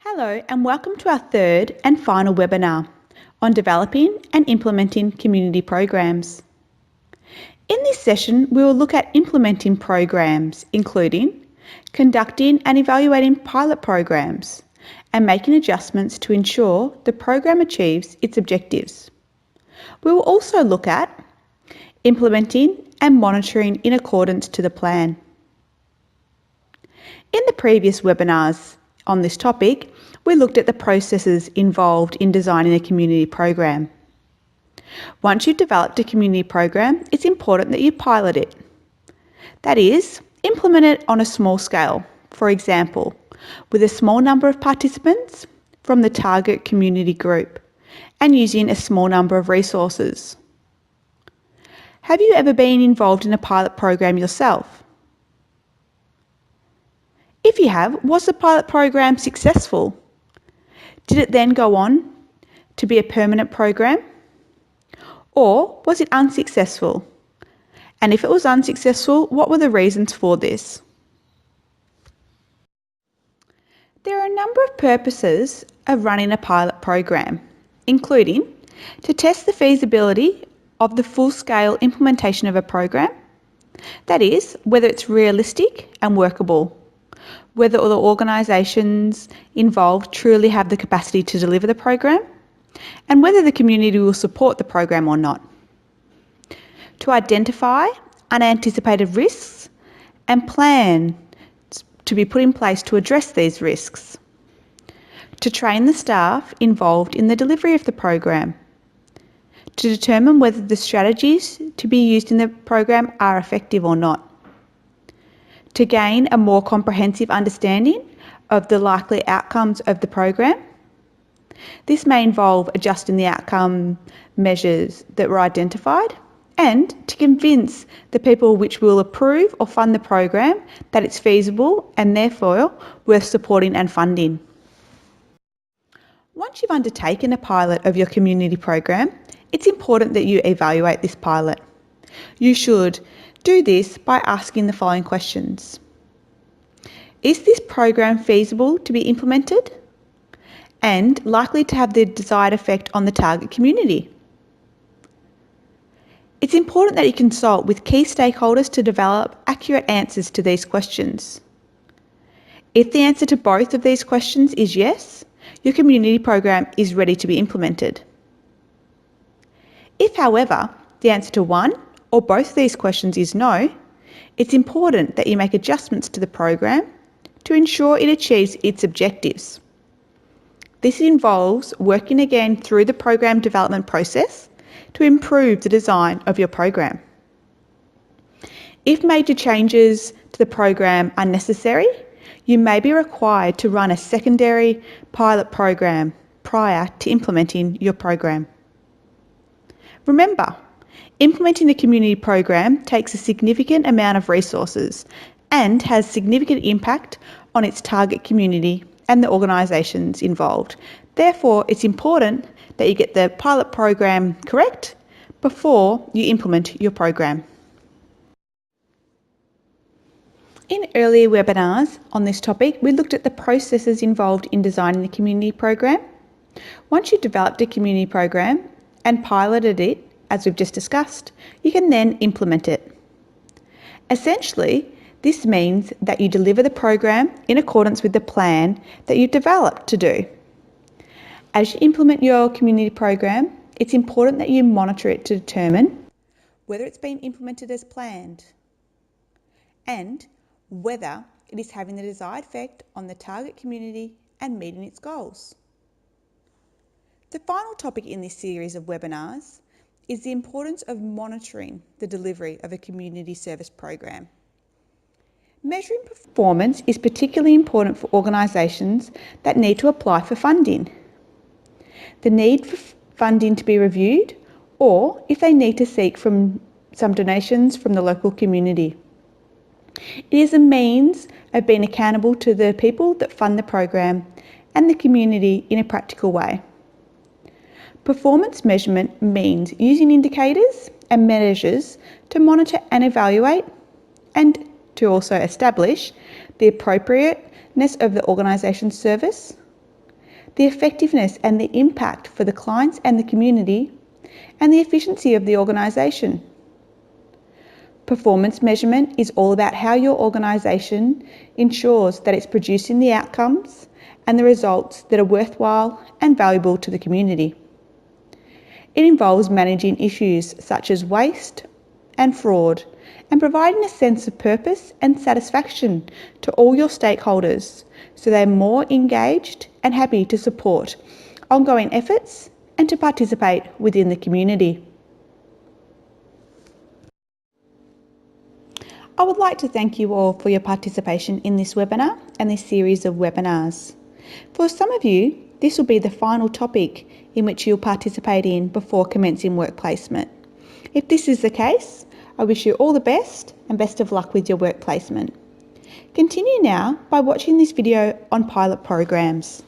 Hello and welcome to our third and final webinar on developing and implementing community programs. In this session, we will look at implementing programs, including conducting and evaluating pilot programs and making adjustments to ensure the program achieves its objectives. We will also look at implementing and monitoring in accordance to the plan. In the previous webinars on this topic, we looked at the processes involved in designing a community program. Once you've developed a community program, it's important that you pilot it. That is, implement it on a small scale, for example, with a small number of participants from the target community group and using a small number of resources. Have you ever been involved in a pilot program yourself? If you have, was the pilot program successful? Did it then go on to be a permanent program? Or was it unsuccessful? And if it was unsuccessful, what were the reasons for this? There are a number of purposes of running a pilot program, including to test the feasibility of the full-scale implementation of a program, that is, whether it's realistic and workable, whether all the organisations involved truly have the capacity to deliver the program, and whether the community will support the program or not. To identify unanticipated risks and plan to be put in place to address these risks. To train the staff involved in the delivery of the program. To determine whether the strategies to be used in the program are effective or not. To gain a more comprehensive understanding of the likely outcomes of the program. This may involve adjusting the outcome measures that were identified and to convince the people which will approve or fund the program that it's feasible and therefore worth supporting and funding. Once you've undertaken a pilot of your community program, it's important that you evaluate this pilot. You should do this by asking the following questions. Is this program feasible to be implemented and likely to have the desired effect on the target community? It's important that you consult with key stakeholders to develop accurate answers to these questions. If the answer to both of these questions is yes, your community program is ready to be implemented. If, however, the answer to one or both of these questions is no, it's important that you make adjustments to the program to ensure it achieves its objectives. This involves working again through the program development process to improve the design of your program. If major changes to the program are necessary, you may be required to run a secondary pilot program prior to implementing your program. Remember, implementing a community program takes a significant amount of resources and has significant impact on its target community and the organisations involved. Therefore, it's important that you get the pilot program correct before you implement your program. In earlier webinars on this topic, we looked at the processes involved in designing the community program. Once you've developed a community program and piloted it, as we've just discussed, you can then implement it. Essentially, this means that you deliver the program in accordance with the plan that you've developed to do. As you implement your community program, it's important that you monitor it to determine whether it's been implemented as planned and whether it is having the desired effect on the target community and meeting its goals. The final topic in this series of webinars is the importance of monitoring the delivery of a community service program. Measuring performance is particularly important for organisations that need to apply for funding. The need for funding to be reviewed, or if they need to seek from some donations from the local community. It is a means of being accountable to the people that fund the program and the community in a practical way. Performance measurement means using indicators and measures to monitor and evaluate and to also establish the appropriateness of the organisation's service, the effectiveness and the impact for the clients and the community, and the efficiency of the organisation. Performance measurement is all about how your organisation ensures that it's producing the outcomes and the results that are worthwhile and valuable to the community. It involves managing issues such as waste and fraud and providing a sense of purpose and satisfaction to all your stakeholders so they're more engaged and happy to support ongoing efforts and to participate within the community. I would like to thank you all for your participation in this webinar and this series of webinars. For some of you, this will be the final topic in which you'll participate in before commencing work placement. If this is the case, I wish you all the best and best of luck with your work placement. Continue now by watching this video on pilot programs.